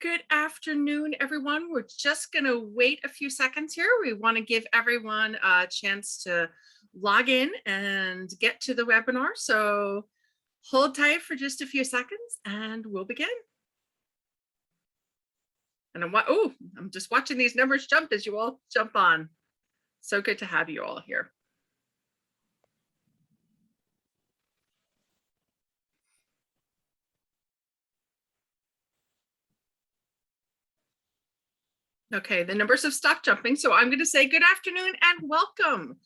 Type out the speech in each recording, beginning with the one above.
Good afternoon, everyone. We're just going to wait a few seconds here. We want to give everyone a chance to log in and get to the webinar. So hold tight for just a few seconds and we'll begin. And I'm just watching these numbers jump as you all jump on. So good to have you all here. Okay, the numbers have stopped jumping. So I'm going to say good afternoon and welcome.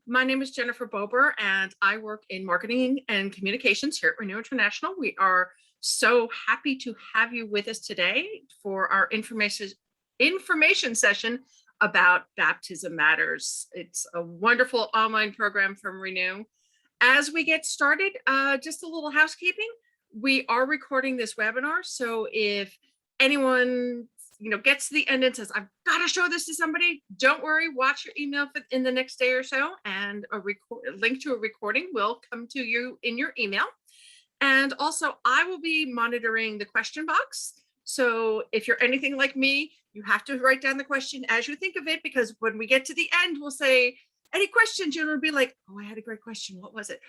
My name is Jennifer Bober and I work in marketing and communications here at Renew International. We are so happy to have you with us today for our information session about Baptism Matters. It's a wonderful online program from Renew. As we get started, just a little housekeeping. We are recording this webinar, so if anyone gets to the end and says, I've got to show this to somebody, don't worry, watch your email in the next day or so, and a link to a recording will come to you in your email. And also, I will be monitoring the question box. So if you're anything like me, you have to write down the question as you think of it, because when we get to the end, we'll say, any questions? You'll be like, oh, I had a great question. What was it?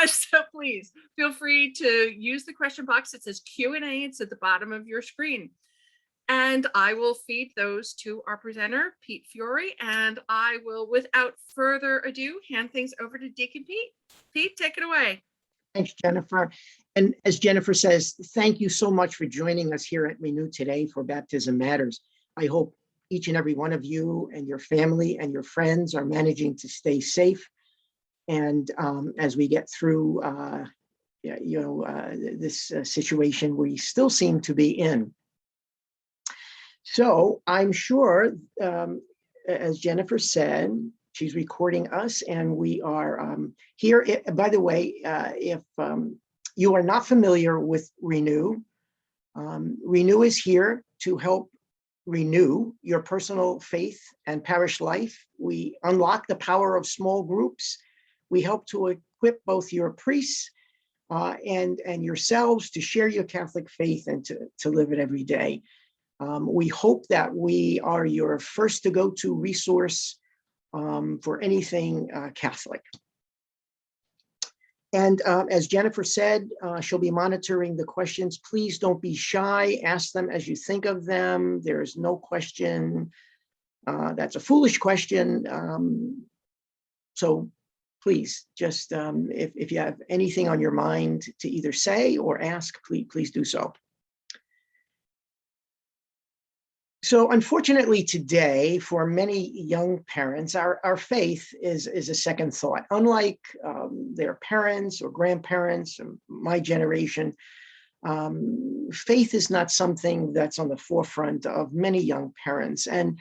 So please feel free to use the question box. It says Q&A. It's at the bottom of your screen. And I will feed those to our presenter, Pete Fiore, and I will, without further ado, hand things over to Deacon Pete. Pete, take it away. Thanks, Jennifer. And as Jennifer says, thank you so much for joining us here at Renew today for Baptism Matters. I hope each and every one of you and your family and your friends are managing to stay safe. And as we get through, this situation we still seem to be in. So I'm sure, as Jennifer said, she's recording us and we are here. By the way, if you are not familiar with Renew, Renew is here to help renew your personal faith and parish life. We unlock the power of small groups. We help to equip both your priests and yourselves to share your Catholic faith and to live it every day. We hope that we are your first to go-to resource for anything Catholic. And as Jennifer said, she'll be monitoring the questions. Please don't be shy. Ask them as you think of them. There's no question that's a foolish question. So please, just if you have anything on your mind to either say or ask, please do so. So unfortunately today, for many young parents, our faith is a second thought. Unlike their parents or grandparents, or my generation, faith is not something that's on the forefront of many young parents. And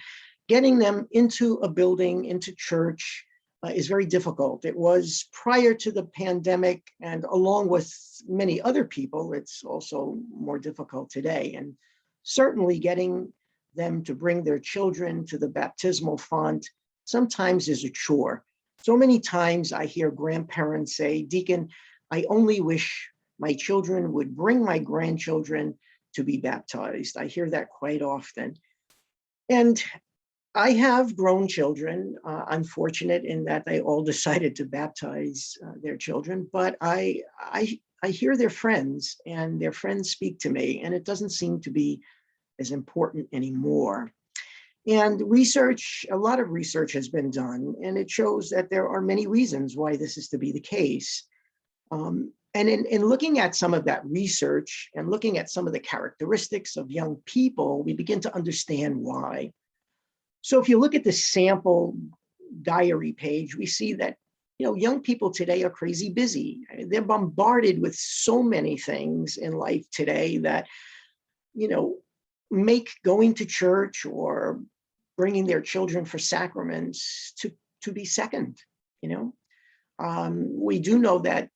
getting them into a building, into church, is very difficult. It was prior to the pandemic, and along with many other people, it's also more difficult today. And certainly getting them to bring their children to the baptismal font sometimes is a chore. So many times I hear grandparents say, Deacon, I only wish my children would bring my grandchildren to be baptized. I hear that quite often. And I have grown children, unfortunate in that they all decided to baptize their children, but I hear their friends and their friends speak to me, and it doesn't seem to be as important anymore. And a lot of research has been done, and it shows that there are many reasons why this is to be the case. And in looking at some of that research and looking at some of the characteristics of young people, we begin to understand why. So if you look at the sample diary page, we see that young people today are crazy busy. They're bombarded with so many things in life today that make going to church or bringing their children for sacraments to be second. We do know that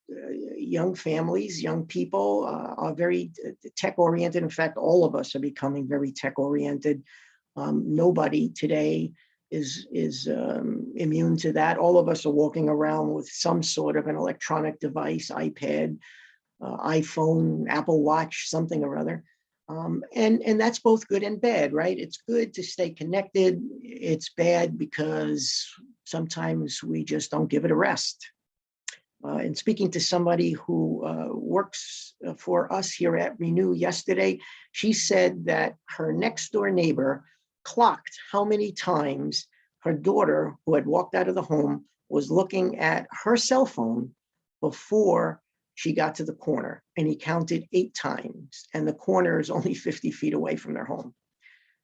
young families, young people are very tech-oriented. In fact, all of us are becoming very tech-oriented. Nobody today is immune to that. All of us are walking around with some sort of an electronic device, iPad, iPhone, Apple Watch, something or other. And that's both good and bad, right? It's good to stay connected. It's bad because sometimes we just don't give it a rest. And speaking to somebody who works for us here at Renew yesterday, she said that her next door neighbor clocked how many times her daughter, who had walked out of the home, was looking at her cell phone before she got to the corner, and he counted 8 times, and the corner is only 50 feet away from their home.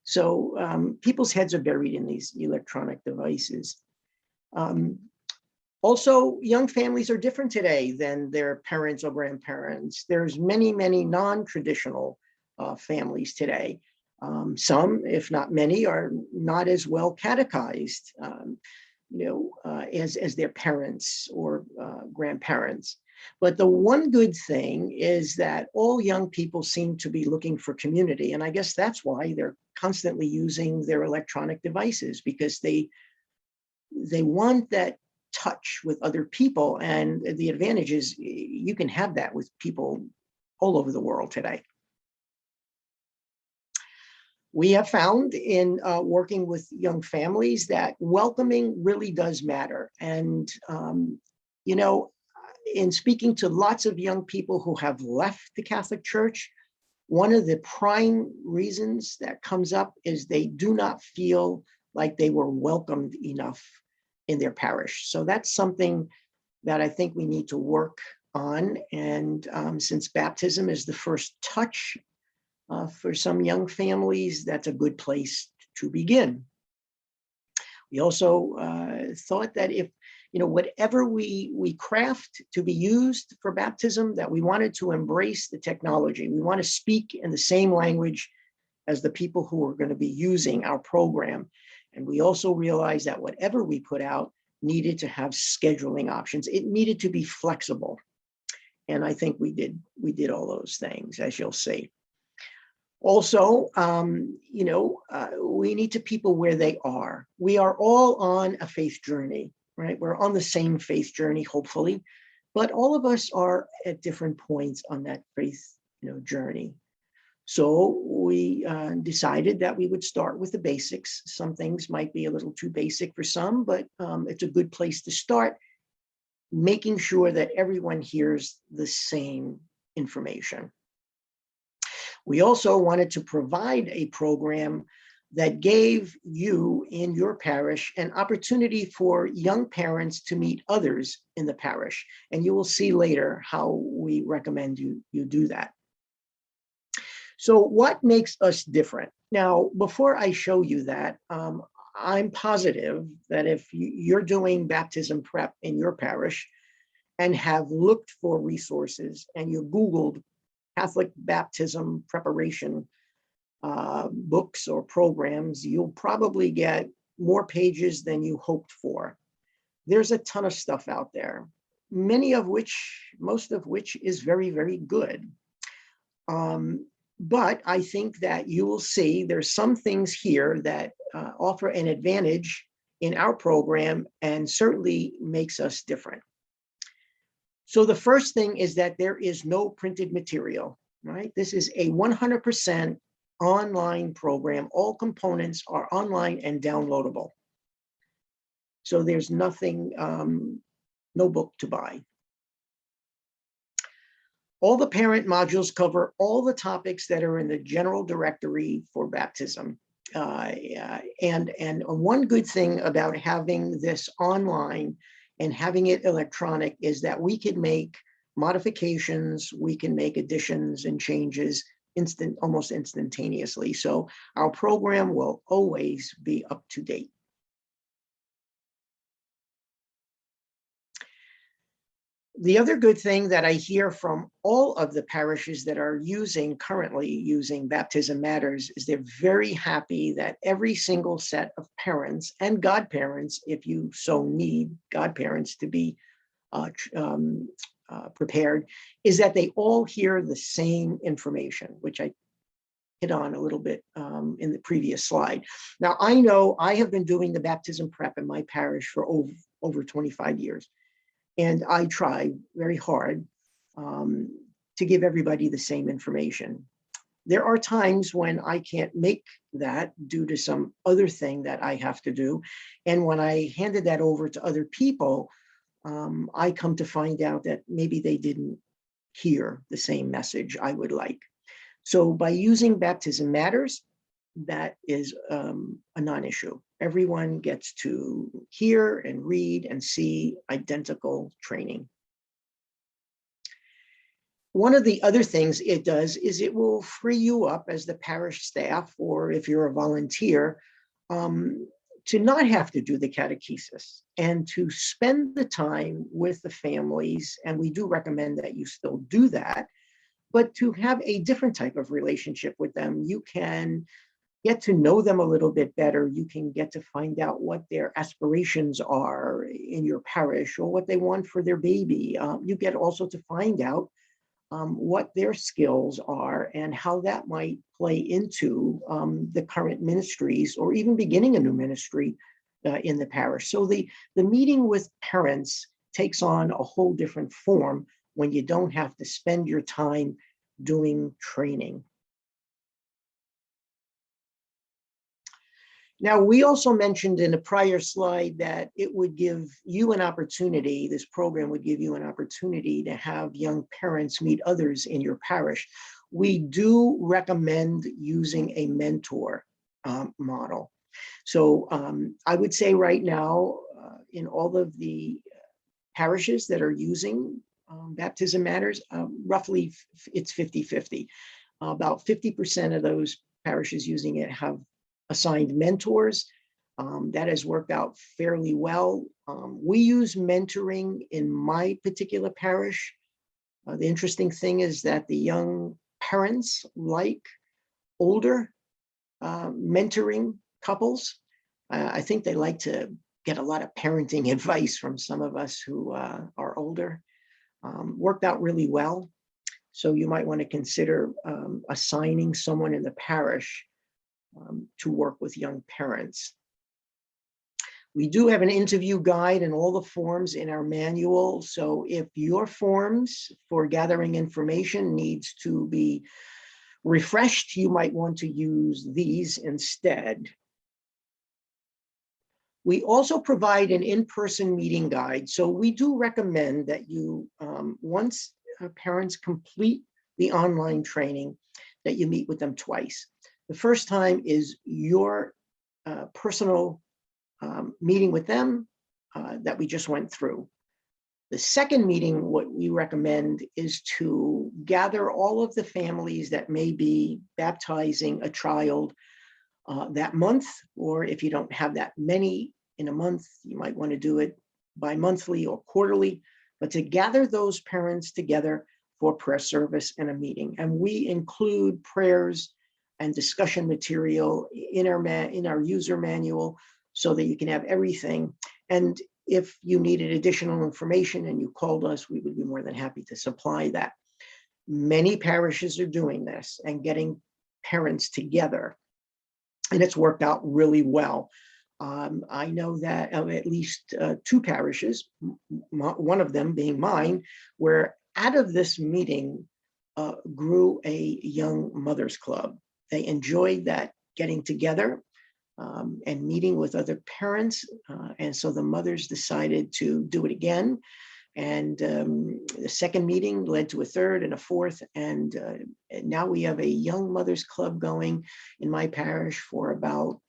So people's heads are buried in these electronic devices. Also, young families are different today than their parents or grandparents. There's many, many non-traditional families today. Some, if not many, are not as well catechized, as their parents or grandparents. But the one good thing is that all young people seem to be looking for community. And I guess that's why they're constantly using their electronic devices, because they want that touch with other people. And the advantage is you can have that with people all over the world today. We have found in working with young families that welcoming really does matter. And, in speaking to lots of young people who have left the Catholic Church, one of the prime reasons that comes up is they do not feel like they were welcomed enough in their parish. So that's something that I think we need to work on. And since baptism is the first touch for some young families, that's a good place to begin. We also thought that if, whatever we craft to be used for baptism, that we wanted to embrace the technology. We want to speak in the same language as the people who are going to be using our program. And we also realized that whatever we put out needed to have scheduling options. It needed to be flexible. And I think we did all those things, as you'll see. Also, we need to people where they are. We are all on a faith journey, right? We're on the same faith journey, hopefully, but all of us are at different points on that faith, journey. So we decided that we would start with the basics. Some things might be a little too basic for some, but it's a good place to start, making sure that everyone hears the same information. We also wanted to provide a program that gave you in your parish an opportunity for young parents to meet others in the parish. And you will see later how we recommend you do that. So what makes us different? Now, before I show you that, I'm positive that if you're doing baptism prep in your parish and have looked for resources and you Googled Catholic baptism preparation books or programs, you'll probably get more pages than you hoped for. There's a ton of stuff out there, most of which is very, very good. But I think that you will see there's some things here that offer an advantage in our program and certainly makes us different. So the first thing is that there is no printed material, right? This is a 100% online program. All components are online and downloadable. So there's nothing, no book to buy. All the parent modules cover all the topics that are in the general directory for baptism. And one good thing about having this online and having it electronic is that we can make modifications, we can make additions and changes almost instantaneously. So our program will always be up to date. The other good thing that I hear from all of the parishes that are currently using Baptism Matters is they're very happy that every single set of parents and godparents, if you so need godparents to be prepared, is that they all hear the same information, which I hit on a little bit in the previous slide. Now, I know I have been doing the baptism prep in my parish for over 25 years. And I try very hard to give everybody the same information. There are times when I can't make that due to some other thing that I have to do. And when I handed that over to other people, I come to find out that maybe they didn't hear the same message I would like. So by using Baptism Matters, that is a non-issue. Everyone gets to hear and read and see identical training. One of the other things it does is it will free you up as the parish staff, or if you're a volunteer, to not have to do the catechesis and to spend the time with the families. And we do recommend that you still do that, but to have a different type of relationship with them. You can get to know them a little bit better. You can get to find out what their aspirations are in your parish or what they want for their baby. You get also to find out what their skills are and how that might play into the current ministries or even beginning a new ministry in the parish. So the meeting with parents takes on a whole different form when you don't have to spend your time doing training. Now, we also mentioned in a prior slide that it would give you an opportunity, this program would give you an opportunity to have young parents meet others in your parish. We do recommend using a mentor model. So I would say right now, in all of the parishes that are using Baptism Matters, roughly it's 50-50. About 50% of those parishes using it have assigned mentors. That has worked out fairly well. We use mentoring in my particular parish. The interesting thing is that the young parents like older mentoring couples. I think they like to get a lot of parenting advice from some of us who are older. Worked out really well. So you might want to consider assigning someone in the parish to work with young parents. We do have an interview guide and all the forms in our manual. So if your forms for gathering information needs to be refreshed, you might want to use these instead. We also provide an in-person meeting guide. So we do recommend that you, once parents complete the online training, that you meet with them twice. The first time is your personal meeting with them that we just went through. The second meeting, what we recommend is to gather all of the families that may be baptizing a child that month, or if you don't have that many in a month, you might want to do it bi-monthly or quarterly, but to gather those parents together for prayer service and a meeting. And we include prayers and discussion material in our user manual so that you can have everything. And if you needed additional information and you called us, we would be more than happy to supply that. Many parishes are doing this and getting parents together, and it's worked out really well. I know that at least 2 parishes, one of them being mine, where out of this meeting grew a young mothers club. They enjoyed that getting together and meeting with other parents. And so the mothers decided to do it again. And the second meeting led to a third and a fourth. And now we have a young mothers club going in my parish for about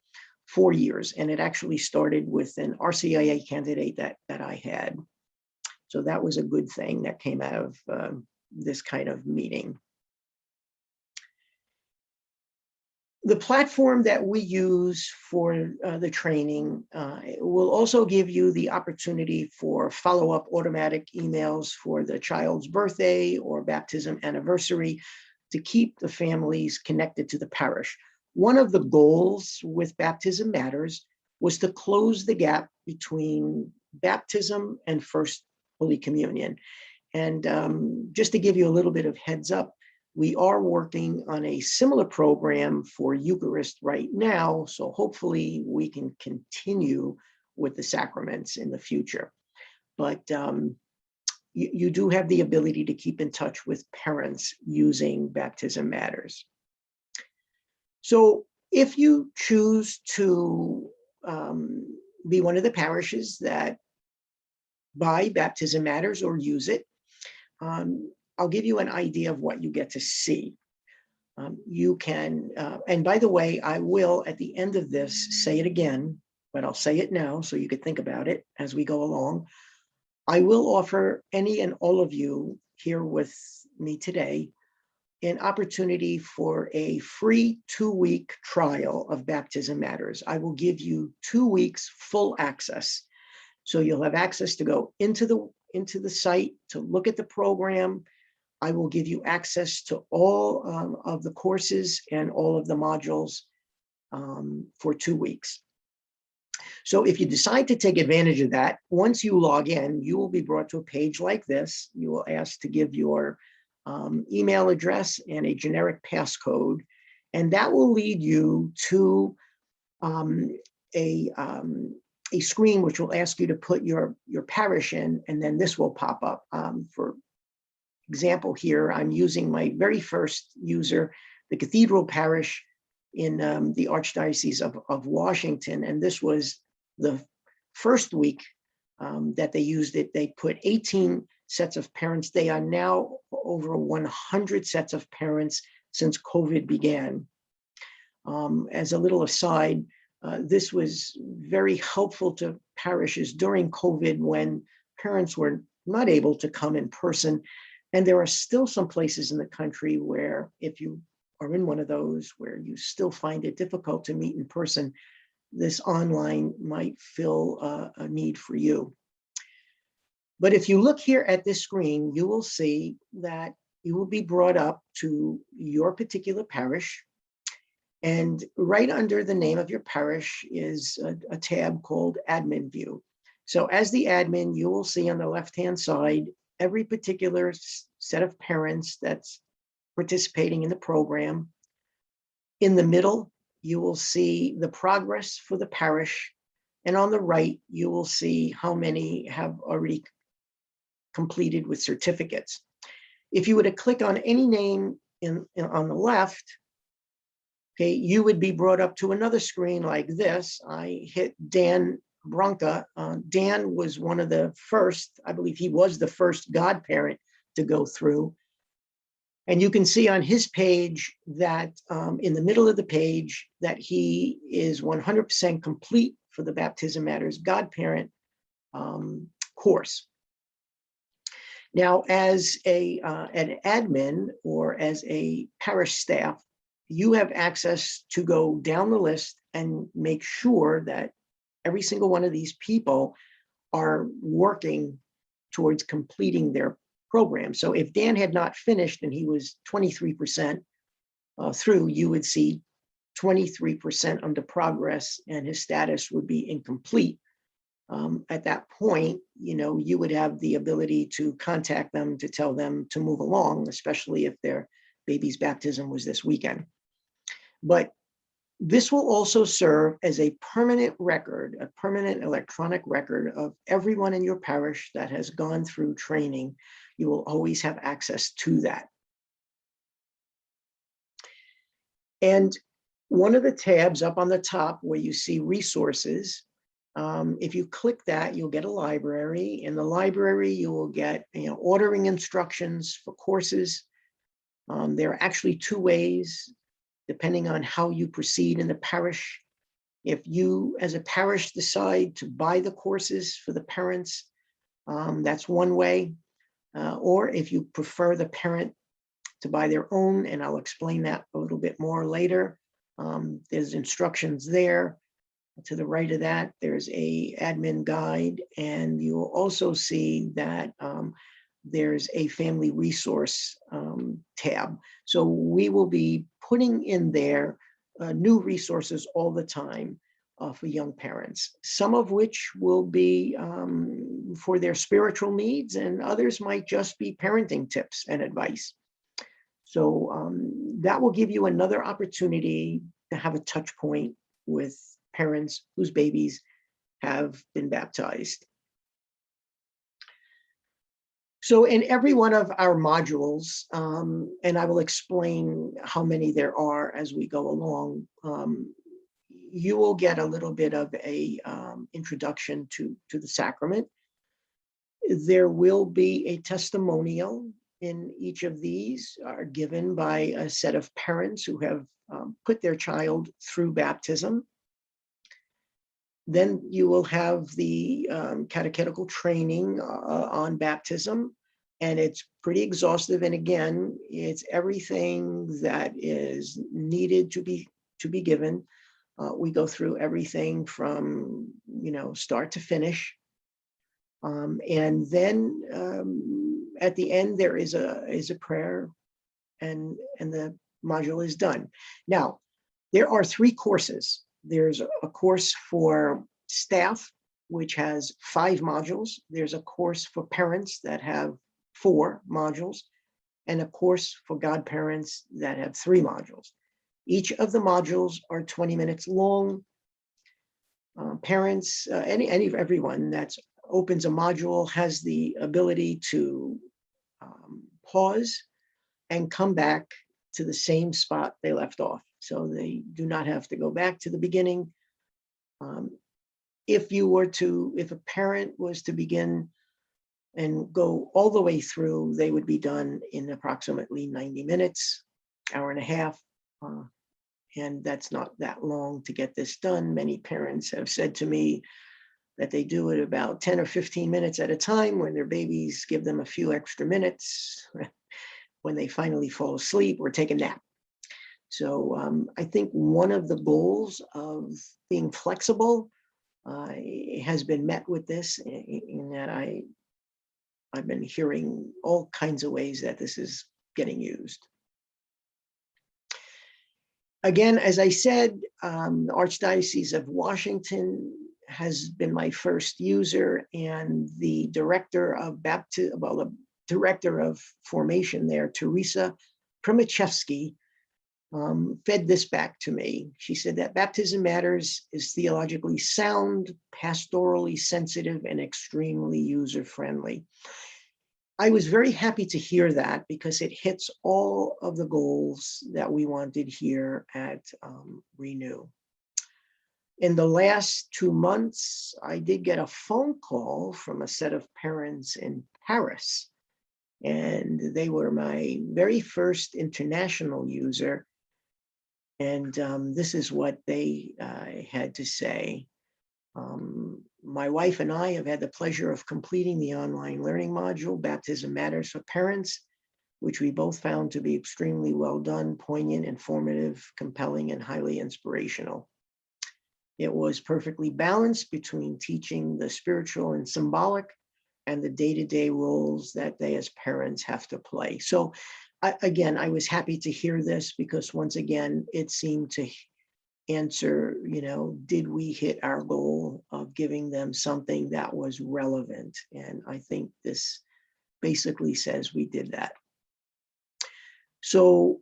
4 years. And it actually started with an RCIA candidate that I had. So that was a good thing that came out of this kind of meeting. The platform that we use for the training will also give you the opportunity for follow-up automatic emails for the child's birthday or baptism anniversary to keep the families connected to the parish. One of the goals with Baptism Matters was to close the gap between baptism and First Holy Communion. And just to give you a little bit of heads up, we are working on a similar program for Eucharist right now, so hopefully we can continue with the sacraments in the future. But you do have the ability to keep in touch with parents using Baptism Matters. So if you choose to be one of the parishes that buy Baptism Matters or use it, I'll give you an idea of what you get to see. You can, and by the way, I will at the end of this say it again, but I'll say it now so you could think about it as we go along. I will offer any and all of you here with me today an opportunity for a free 2-week trial of Baptism Matters. I will give you 2 weeks full access. So you'll have access to go into the site, to look at the program. I will give you access to all of the courses and all of the modules for 2 weeks. So if you decide to take advantage of that, once you log in, you will be brought to a page like this. You will ask to give your email address and a generic passcode, and that will lead you to a screen which will ask you to put your parish in, and then this will pop up. For example, here I'm using my very first user, the Cathedral Parish in the Archdiocese of Washington, and this was the first week that they used it. They put 18 sets of parents. They are now over 100 sets of parents since COVID began. As a little aside, this was very helpful to parishes during COVID when parents were not able to come in person. And there are still some places in the country where if you are in one of those where you still find it difficult to meet in person, this online might fill a need for you. But if you look here at this screen, you will see that you will be brought up to your particular parish. And right under the name of your parish is a tab called Admin View. So as the admin, you will see on the left-hand side every particular set of parents that's participating in the program. In the middle, you will see the progress for the parish. And on the right, you will see how many have already completed with certificates. If you were to click on any name on the left, okay, you would be brought up to another screen like this. I hit Dan Bronca. Dan was one of the first, I believe he was the first godparent to go through. And you can see on his page that in the middle of the page that he is 100% complete for the Baptism Matters Godparent course. Now, as an admin or as a parish staff, you have access to go down the list and make sure that every single one of these people are working towards completing their program. So if Dan had not finished and he was 23% through, you would see 23% under progress and his status would be incomplete. At that point, you would have the ability to contact them to tell them to move along, especially if their baby's baptism was this weekend. But this will also serve as a permanent record, a permanent electronic record of everyone in your parish that has gone through training. You will always have access to that. And one of the tabs up on the top where you see resources, if you click that, you'll get a library. In the library, you will get ordering instructions for courses. There are actually 2 ways, depending on how you proceed in the parish. If you, as a parish, decide to buy the courses for the parents, that's one way. Or if you prefer the parent to buy their own, and I'll explain that a little bit more later, there's instructions there. To the right of that, there's a admin guide, and you will also see that there's a family resource tab. So we will be putting in there new resources all the time for young parents, some of which will be for their spiritual needs, and others might just be parenting tips and advice. So that will give you another opportunity to have a touch point with parents whose babies have been baptized. So in every one of our modules, and I will explain how many there are as we go along, you will get a little bit of a introduction to the sacrament. There will be a testimonial in each of these, are given by a set of parents who have put their child through baptism. Then you will have the catechetical training on baptism, and it's pretty exhaustive. And again, it's everything that is needed to be given. We go through everything from start to finish, and then at the end there is a prayer, and the module is done. Now, there are 3 courses. There's a course for staff, which has 5 modules. There's a course for parents that have 4 modules, and a course for godparents that have 3 modules. Each of the modules are 20 minutes long. Parents, everyone that opens a module has the ability to pause and come back to the same spot they left off. So they do not have to go back to the beginning. If a parent was to begin and go all the way through, they would be done in approximately 90 minutes, hour and a half. And that's not that long to get this done. Many parents have said to me that they do it about 10 or 15 minutes at a time when their babies give them a few extra minutes when they finally fall asleep or take a nap. So I think one of the goals of being flexible has been met with this, in that I've been hearing all kinds of ways that this is getting used. Again, as I said, the Archdiocese of Washington has been my first user, and the director of the director of formation there, Teresa Primachevsky, fed this back to me. She said that Baptism Matters is theologically sound, pastorally sensitive, and extremely user-friendly. I was very happy to hear that, because it hits all of the goals that we wanted here at Renew. In the last 2 months, I did get a phone call from a set of parents in Paris, and they were my very first international user. And this is what they had to say. My wife and I have had the pleasure of completing the online learning module, Baptism Matters for Parents, which we both found to be extremely well done, poignant, informative, compelling, and highly inspirational. It was perfectly balanced between teaching the spiritual and symbolic and the day-to-day roles that they as parents have to play. So again, I was happy to hear this, because once again, it seemed to answer, did we hit our goal of giving them something that was relevant? And I think this basically says we did that. So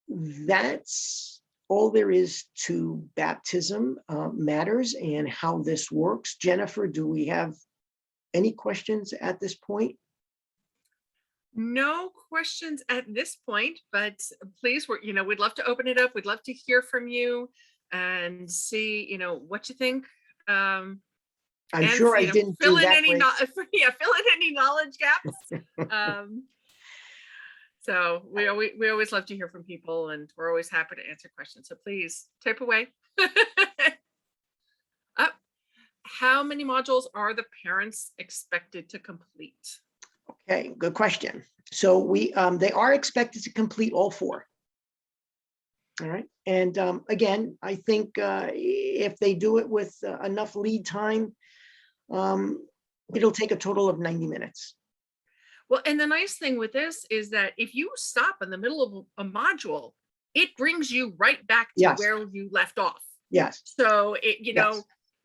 that's all there is to Baptism Matters and how this works. Jennifer, do we have any questions at this point? No questions at this point, but please, we'd love to open it up. We'd love to hear from you and see, what you think. I'm sure I didn't fill do in that any great. fill in any knowledge gaps. So we always love to hear from people, and we're always happy to answer questions. So please type away. How many modules are the parents expected to complete? Okay, good question. So they are expected to complete all 4. All right. And again, I think if they do it with enough lead time, it'll take a total of 90 minutes. Well, and the nice thing with this is that if you stop in the middle of a module, it brings you right back to where you left off. Yes. So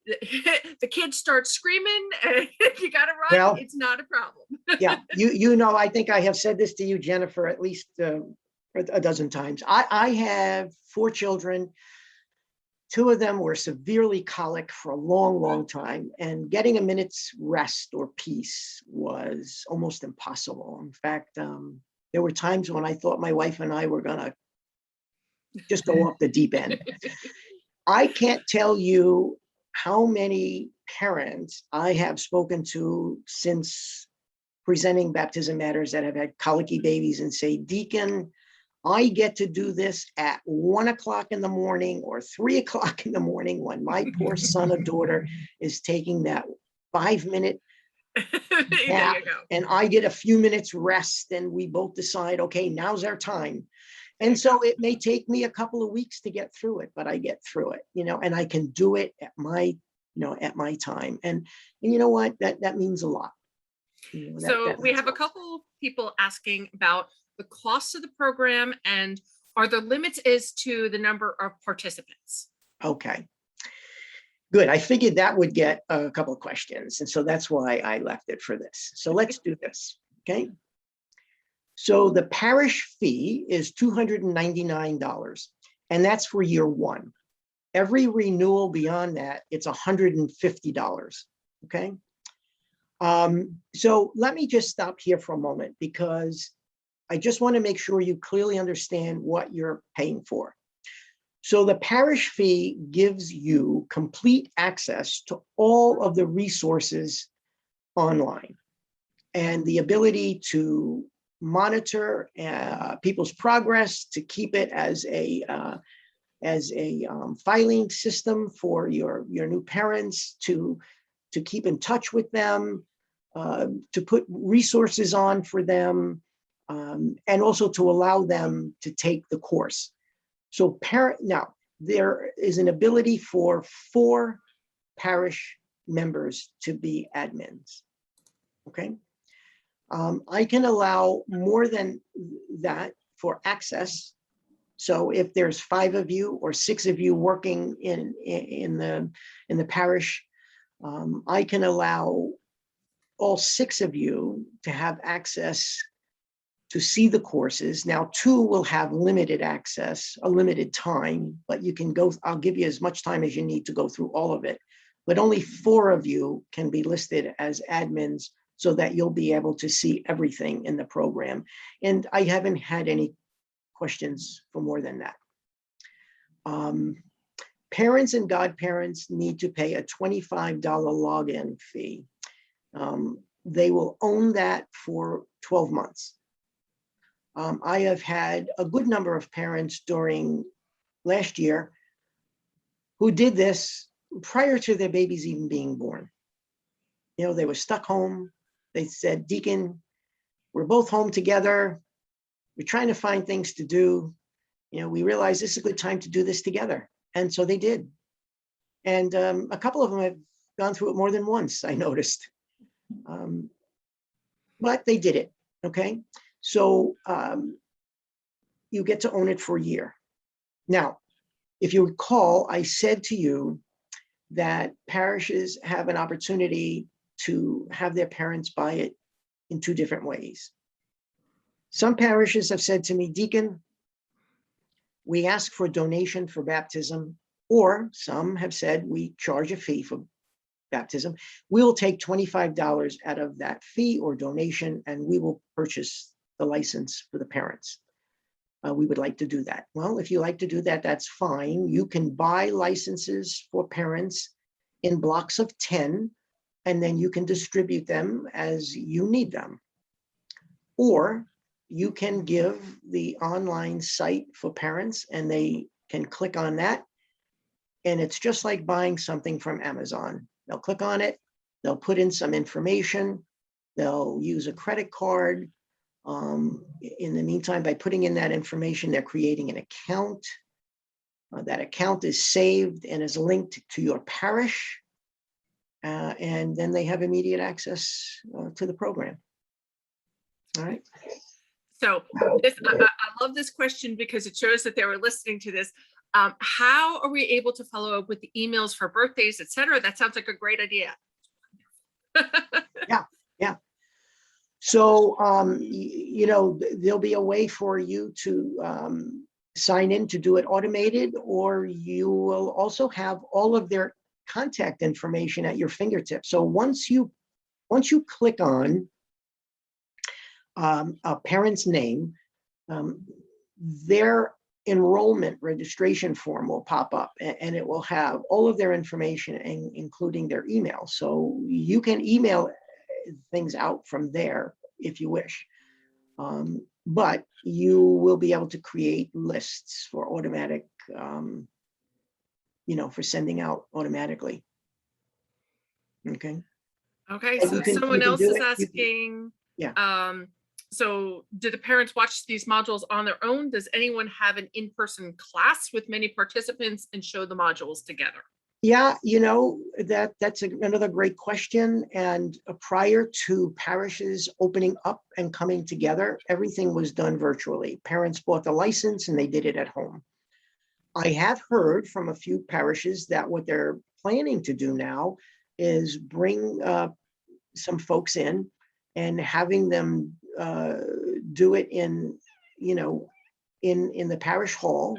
the kids start screaming and you got to run. Well, it's not a problem. Yeah. I think I have said this to you, Jennifer, at least a dozen times. I have 4 children. Two of them were severely colic for a long, long time, and getting a minute's rest or peace was almost impossible. In fact, there were times when I thought my wife and I were gonna just go off the deep end. I can't tell you how many parents I have spoken to since presenting Baptism Matters that have had colicky babies and say, Deacon, I get to do this at 1 o'clock in the morning or 3 o'clock in the morning when my poor son or daughter is taking that 5-minute There nap, you go. and I get a few minutes rest, and we both decide, okay, now's our time. And so it may take me a couple of weeks to get through it, but I get through it, and I can do it at my, at my time. And you know what? That means a lot. So we have a couple people asking about the cost of the program and are there limits as to the number of participants? Okay. Good. I figured that would get a couple of questions. And so that's why I left it for this. So let's do this. Okay. So the parish fee is $299, and that's for year one. Every renewal beyond that, it's $150. Okay. So let me just stop here for a moment because I just want to make sure you clearly understand what you're paying for. So the parish fee gives you complete access to all of the resources online and the ability to monitor people's progress, to keep it as a filing system for your new parents, to keep in touch with them, to put resources on for them, and also to allow them to take the course. So now there is an ability for 4 parish members to be admins. Okay. I can allow more than that for access. So if there's 5 of you or 6 of you working in the parish, I can allow all 6 of you to have access to see the courses. Now 2 will have limited access, a limited time, but you can go, I'll give you as much time as you need to go through all of it. But only 4 of you can be listed as admins so that you'll be able to see everything in the program. And I haven't had any questions for more than that. Parents and godparents need to pay a $25 login fee. They will own that for 12 months. I have had a good number of parents during last year who did this prior to their babies even being born. They were stuck home. They said, Deacon, we're both home together. We're trying to find things to do. We realized this is a good time to do this together. And so they did. And a couple of them have gone through it more than once, I noticed. But they did it, okay? So you get to own it for a year. Now, if you recall, I said to you that parishes have an opportunity to have their parents buy it in 2 different ways. Some parishes have said to me, Deacon, we ask for a donation for baptism, or some have said we charge a fee for baptism. We'll take $25 out of that fee or donation, and we will purchase the license for the parents. We would like to do that. Well, if you like to do that, that's fine. You can buy licenses for parents in blocks of 10, and then you can distribute them as you need them. Or you can give the online site for parents and they can click on that. And it's just like buying something from Amazon. They'll click on it, they'll put in some information, they'll use a credit card. In the meantime, by putting in that information, they're creating an account. That account is saved and is linked to your parish. And then they have immediate access to the program. All right. So I love this question because it shows that they were listening to this. How are we able to follow up with the emails for birthdays, et cetera? That sounds like a great idea. Yeah. So, there'll be a way for you to sign in to do it automated, or you will also have all of their contact information at your fingertips. So once you click on a parent's name, their enrollment registration form will pop up, and it will have all of their information, including their email. So you can email things out from there if you wish. But you will be able to create lists for automatic, for sending out automatically. Okay. Okay, But so you someone can else do is it. asking, Yeah. So do the parents watch these modules on their own? Does anyone have an in-person class with many participants and show the modules together? Yeah, that's another great question. And prior to parishes opening up and coming together, everything was done virtually. Parents bought the license and they did it at home. I have heard from a few parishes that what they're planning to do now is bring some folks in and having them do it in the parish hall,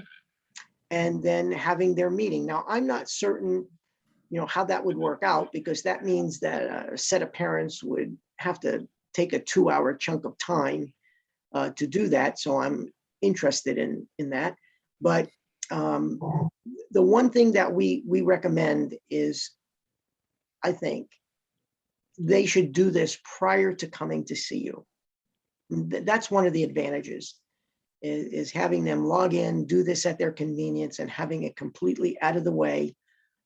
and then having their meeting. Now, I'm not certain, how that would work out, because that means that a set of parents would have to take a 2-hour chunk of time to do that. So I'm interested in that. But the one thing that we recommend is, I think they should do this prior to coming to see you. That's one of the advantages, is having them log in, do this at their convenience, and having it completely out of the way,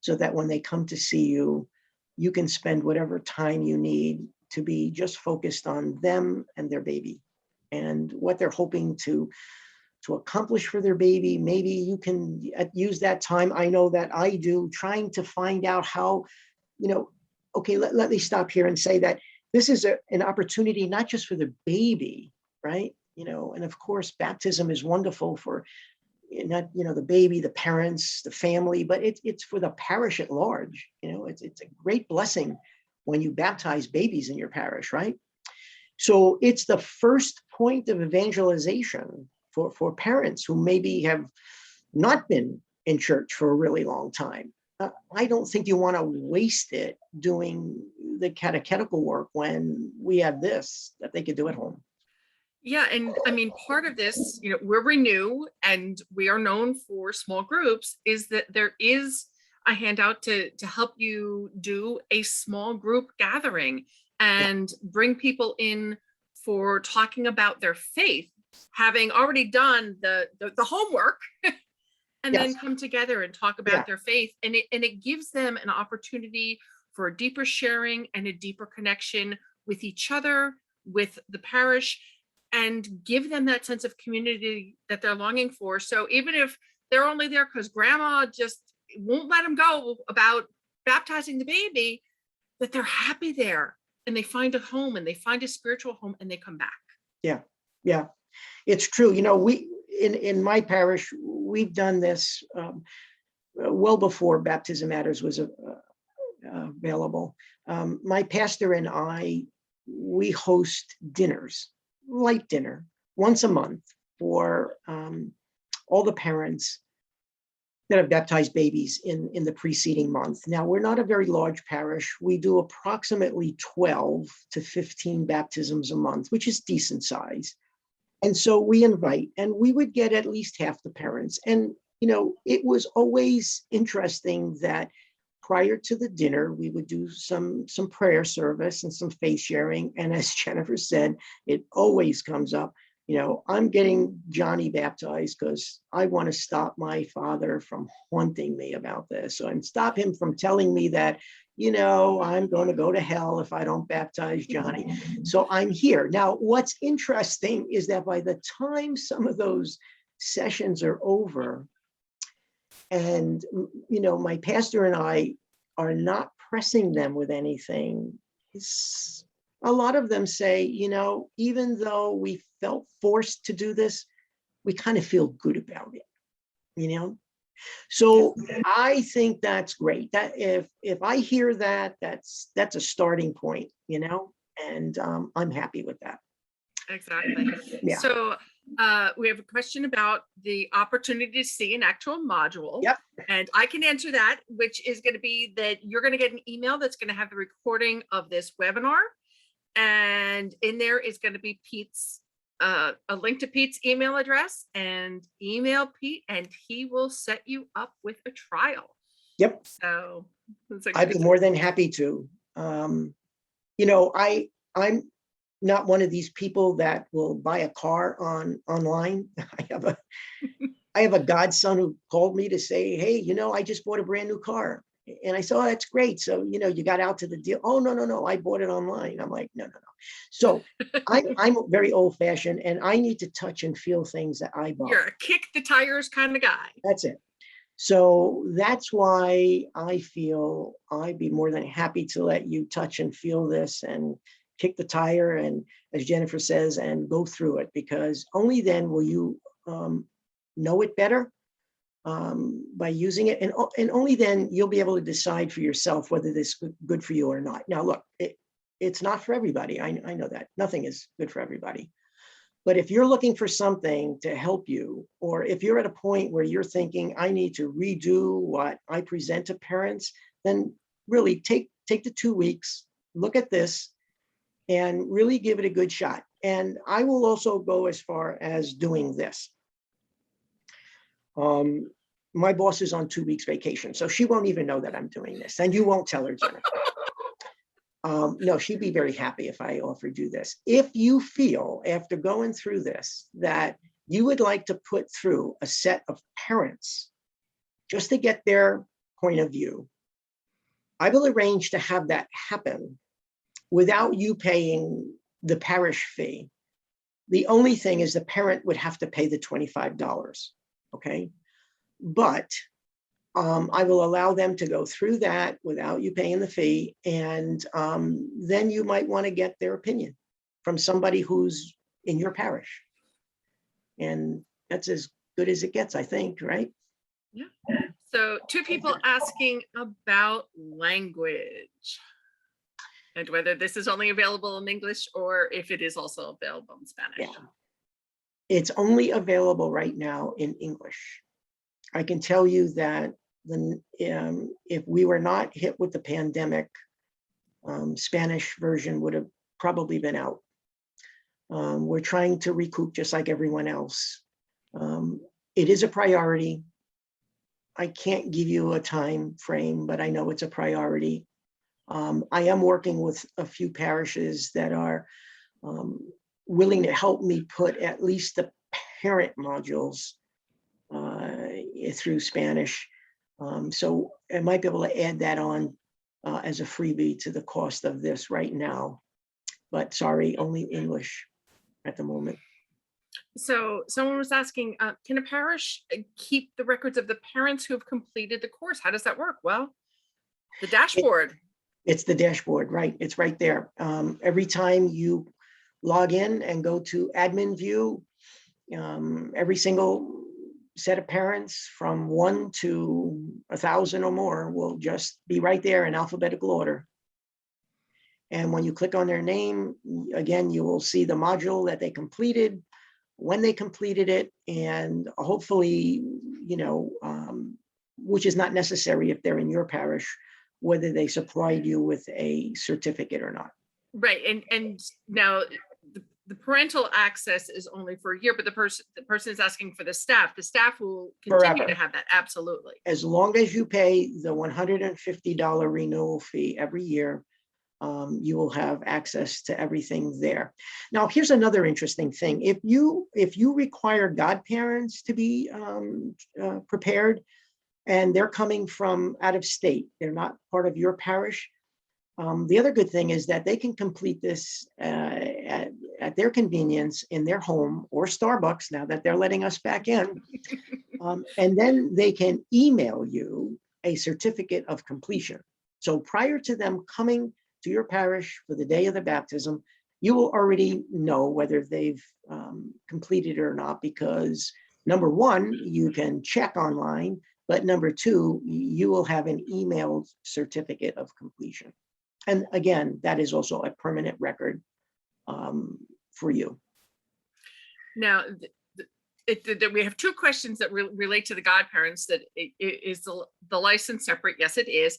so that when they come to see you, you can spend whatever time you need to be just focused on them and their baby and what they're hoping to accomplish for their baby. Maybe you can use that time. I know that I do, trying to find out how, okay, let me stop here and say that this is an opportunity not just for the baby, right? And of course, baptism is wonderful for not, the baby, the parents, the family, but it's for the parish at large. It's a great blessing when you baptize babies in your parish, right? So it's the first point of evangelization for parents who maybe have not been in church for a really long time. I don't think you want to waste it doing the catechetical work when we have this that they could do at home. Yeah, and I mean, part of this, we're Renew and we are known for small groups, is that there is a handout to help you do a small group gathering and bring people in for talking about their faith, having already done the homework, and Yes. then come together and talk about their faith. And it gives them an opportunity for a deeper sharing and a deeper connection with each other, with the parish, and give them that sense of community that they're longing for. So even if they're only there because grandma just won't let them go about baptizing the baby, that they're happy there and they find a home and they find a spiritual home and they come back. Yeah, it's true. We in my parish, we've done this well before Baptism Matters was available. My pastor and I, we host dinners, light dinner, once a month for all the parents that have baptized babies in the preceding month. Now, we're not a very large parish. We do approximately 12 to 15 baptisms a month, which is decent size. And so we invite, and we would get at least half the parents. And, it was always interesting that prior to the dinner, we would do some prayer service and some faith sharing. And as Jennifer said, it always comes up, I'm getting Johnny baptized because I want to stop my father from haunting me about this, and stop him from telling me that, I'm going to go to hell if I don't baptize Johnny. So I'm here. Now, what's interesting is that by the time some of those sessions are over, and, my pastor and I are not pressing them with anything, a lot of them say, even though we felt forced to do this, we kind of feel good about it, So I think that's great. That if I hear that, that's a starting point, and I'm happy with that. Exactly. Yeah. So We have a question about the opportunity to see an actual module. Yep. And I can answer that, which is going to be that you're going to get an email that's going to have the recording of this webinar. And in there is going to be Pete's, a link to Pete's email address, and email Pete and he will set you up with a trial. Yep. So I'd be more than happy to. I'm not one of these people that will buy a car online. I have a godson who called me to say, hey, I just bought a brand new car. And I said, oh, that's great. So, you got out to the deal. Oh, no, I bought it online. I'm like, no. So I'm very old fashioned and I need to touch and feel things that I buy. You're a kick the tires kind of guy. That's it. So that's why I feel I'd be more than happy to let you touch and feel this and kick the tire. And as Jennifer says, and go through it, because only then will you know it better by using it. And only then you'll be able to decide for yourself whether this is good for you or not. Now, look, it's not for everybody. I know that nothing is good for everybody. But if you're looking for something to help you, or if you're at a point where you're thinking, I need to redo what I present to parents, then really take the 2 weeks, look at this, and really give it a good shot. And I will also go as far as doing this. My boss is on 2 weeks vacation, so she won't even know that I'm doing this, and you won't tell her, Jennifer. No, she'd be very happy if I offered you this. If you feel after going through this that you would like to put through a set of parents just to get their point of view, I will arrange to have that happen without you paying the parish fee. The only thing is the parent would have to pay the $25, okay? But I will allow them to go through that without you paying the fee. And then you might want to get their opinion from somebody who's in your parish. And that's as good as it gets, I think, right? Yeah. So 2 people asking about language and whether this is only available in English or if it is also available in Spanish. Yeah. It's only available right now in English. I can tell you that if we were not hit with the pandemic, Spanish version would have probably been out. We're trying to recoup just like everyone else. It is a priority. I can't give you a time frame, but I know it's a priority. I am working with a few parishes that are willing to help me put at least the parent modules through Spanish. So I might be able to add that on as a freebie to the cost of this right now. But sorry, only English at the moment. So someone was asking, can a parish keep the records of the parents who have completed the course? How does that work? Well, the dashboard. It's the dashboard, right? It's right there. Every time you log in and go to admin view, every single set of parents from 1 to 1,000 or more will just be right there in alphabetical order. And when you click on their name, again, you will see the module that they completed, when they completed it, and hopefully, which is not necessary if they're in your parish, whether they supplied you with a certificate or not. Right. And now the parental access is only for a year, but the person is asking for the staff. The staff will continue Forever. to have that. Absolutely. As long as you pay the $150 renewal fee every year, you will have access to everything there. Now, here's another interesting thing. If you require godparents to be prepared, and they're coming from out of state, they're not part of your parish, the other good thing is that they can complete this at their convenience in their home or Starbucks, now that they're letting us back in. And then they can email you a certificate of completion. So prior to them coming to your parish for the day of the baptism, you will already know whether they've completed it or not, because number one, you can check online, but number two, you will have an emailed certificate of completion. And again, that is also a permanent record for you. Now, we have two questions that relate to the godparents. That is the license separate? Yes, it is.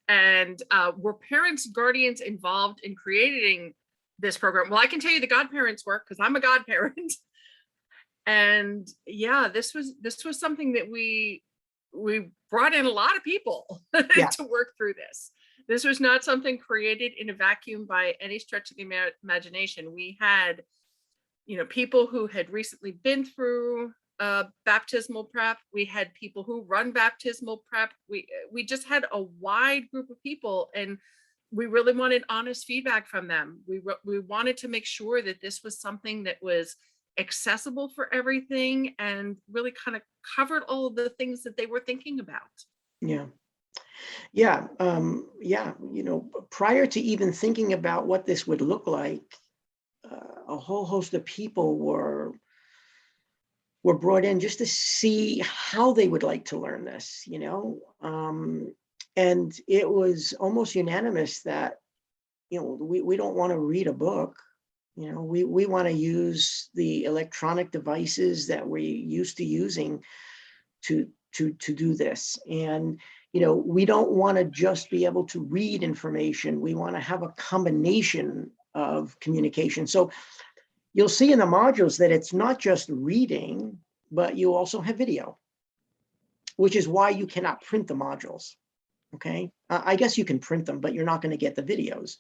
And were parents, guardians involved in creating this program? Well, I can tell you the godparents work because I'm a godparent. And yeah, this was something that we brought in a lot of people Yeah. to work through this. This was not something created in a vacuum by any stretch of the imagination. We had, people who had recently been through baptismal prep. We had people who run baptismal prep. We just had a wide group of people, and we really wanted honest feedback from them. We wanted to make sure that this was something that was accessible for everything and really kind of covered all of the things that they were thinking about. Yeah. Yeah. Yeah. Prior to even thinking about what this would look like, a whole host of people were brought in just to see how they would like to learn this, and it was almost unanimous that, we don't want to read a book. We want to use the electronic devices that we're used to using to do this. And, we don't want to just be able to read information. We want to have a combination of communication. So you'll see in the modules that it's not just reading, but you also have video, which is why you cannot print the modules. Okay. I guess you can print them, but you're not going to get the videos.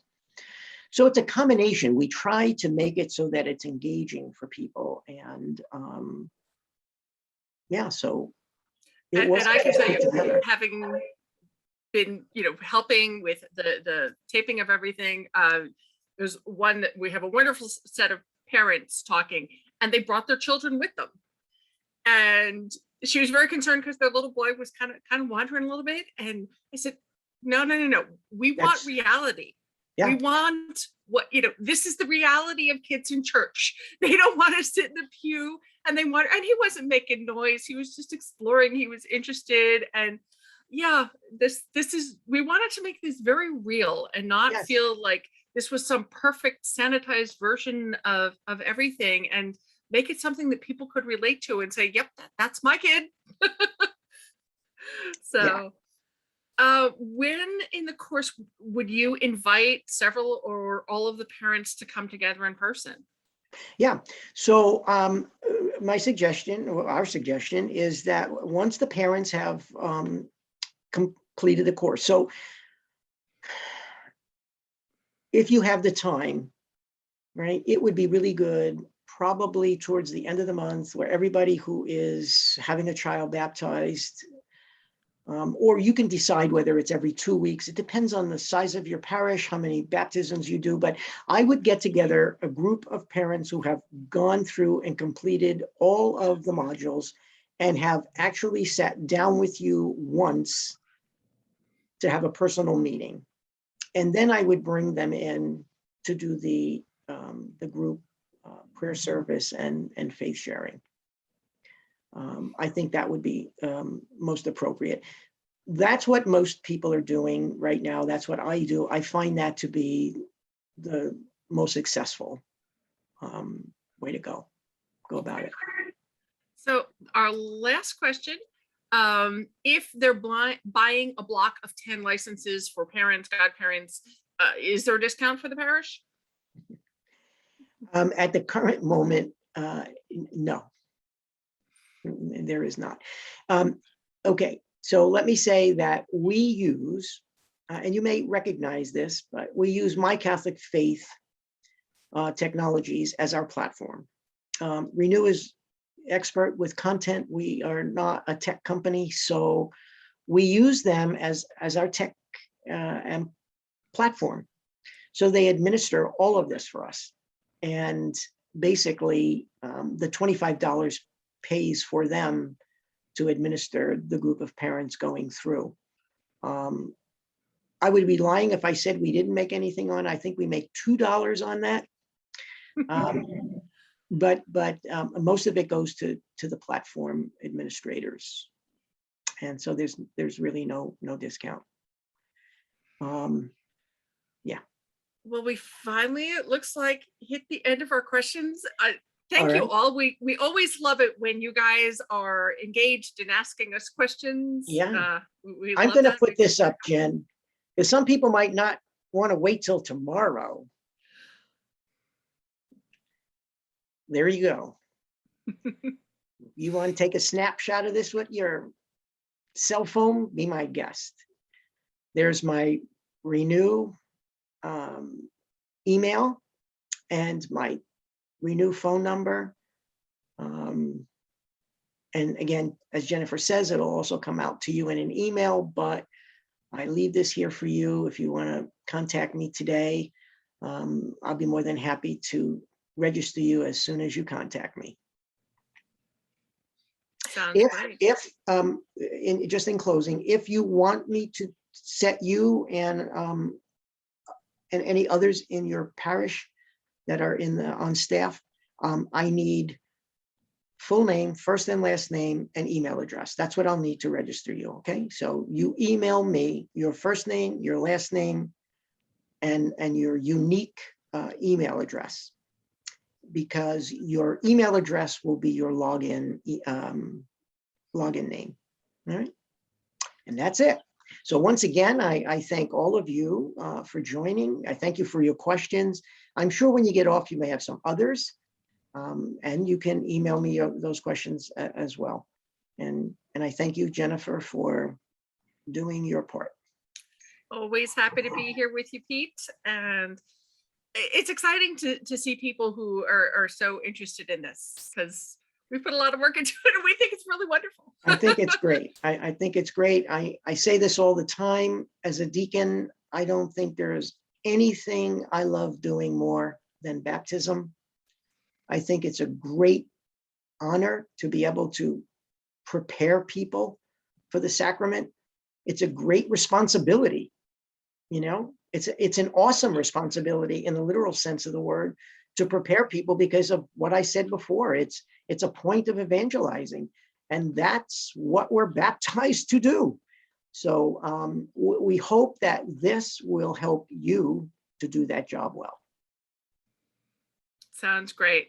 So it's a combination. We try to make it so that it's engaging for people. And yeah, so it was. And I can tell you, having been, helping with the taping of everything, there's one that we have a wonderful set of parents talking, and they brought their children with them. And she was very concerned because their little boy was kind of wandering a little bit. And I said, no. We want reality. Yeah. We want this is the reality of kids in church. They don't want to sit in the pew, and and he wasn't making noise. He was just exploring. He was interested. And yeah, this is, we wanted to make this very real and not feel like this was some perfect sanitized version of everything, and make it something that people could relate to and say, yep, that's my kid. So when in the course would you invite several or all of the parents to come together in person? Yeah. So my suggestion, or our suggestion, is that once the parents have completed the course, so if you have the time, right, it would be really good, probably towards the end of the month, where everybody who is having a child baptized, or you can decide whether it's every 2 weeks. It depends on the size of your parish, how many baptisms you do. But I would get together a group of parents who have gone through and completed all of the modules and have actually sat down with you once to have a personal meeting. And then I would bring them in to do the group prayer service and faith sharing. I think that would be most appropriate. That's what most people are doing right now. That's what I do. I find that to be the most successful way to go about it. So our last question, if they're buying a block of 10 licenses for parents, godparents, is there a discount for the parish? At the current moment, no. There is not. Okay, so let me say that we use, and you may recognize this, but we use My Catholic Faith Technologies as our platform. Renew is expert with content. We are not a tech company, so we use them as our tech and platform. So they administer all of this for us. And basically, the $25 pays for them to administer the group of parents going through. I would be lying if I said we didn't make anything on. I think we make $2 on that. But most of it goes to the platform administrators, and so there's really no discount. Yeah. Well, we finally, it looks like, hit the end of our questions. Thank you right. all. We always love it when you guys are engaged in asking us questions. Yeah. We I'm love going to that. put this up, Jen, because some people might not want to wait till tomorrow. There you go. You want to take a snapshot of this with your cell phone? Be my guest. There's my Renew email and my Renew phone number. And again, as Jennifer says, it'll also come out to you in an email, but I leave this here for you. If you want to contact me today, I'll be more than happy to register you as soon as you contact me. Sounds great. Just in closing, if you want me to set you and any others in your parish that are on staff, I need full name, first and last name, and email address. That's what I'll need to register you. Okay, so you email me your first name, your last name, and your unique email address, because your email address will be your login name. All right, and that's it. So once again, I thank all of you for joining. I thank you for your questions. I'm sure when you get off, you may have some others. And you can email me those questions as well. And I thank you, Jennifer, for doing your part. Always happy to be here with you, Pete. And it's exciting to see people who are so interested in this, because we put a lot of work into it and we think it's really wonderful. I think it's great. I think it's great. I say this all the time as a deacon. I don't think there's anything I love doing more than baptism. I think it's a great honor to be able to prepare people for the sacrament. It's a great responsibility. You know, it's an awesome responsibility in the literal sense of the word to prepare people, because of what I said before. It's a point of evangelizing, and that's what we're baptized to do. So we hope that this will help you to do that job well. Sounds great.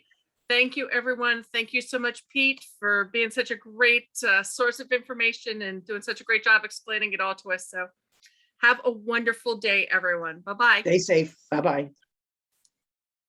Thank you, everyone. Thank you so much, Pete, for being such a great source of information and doing such a great job explaining it all to us. So have a wonderful day, everyone. Bye-bye. Stay safe. Bye-bye.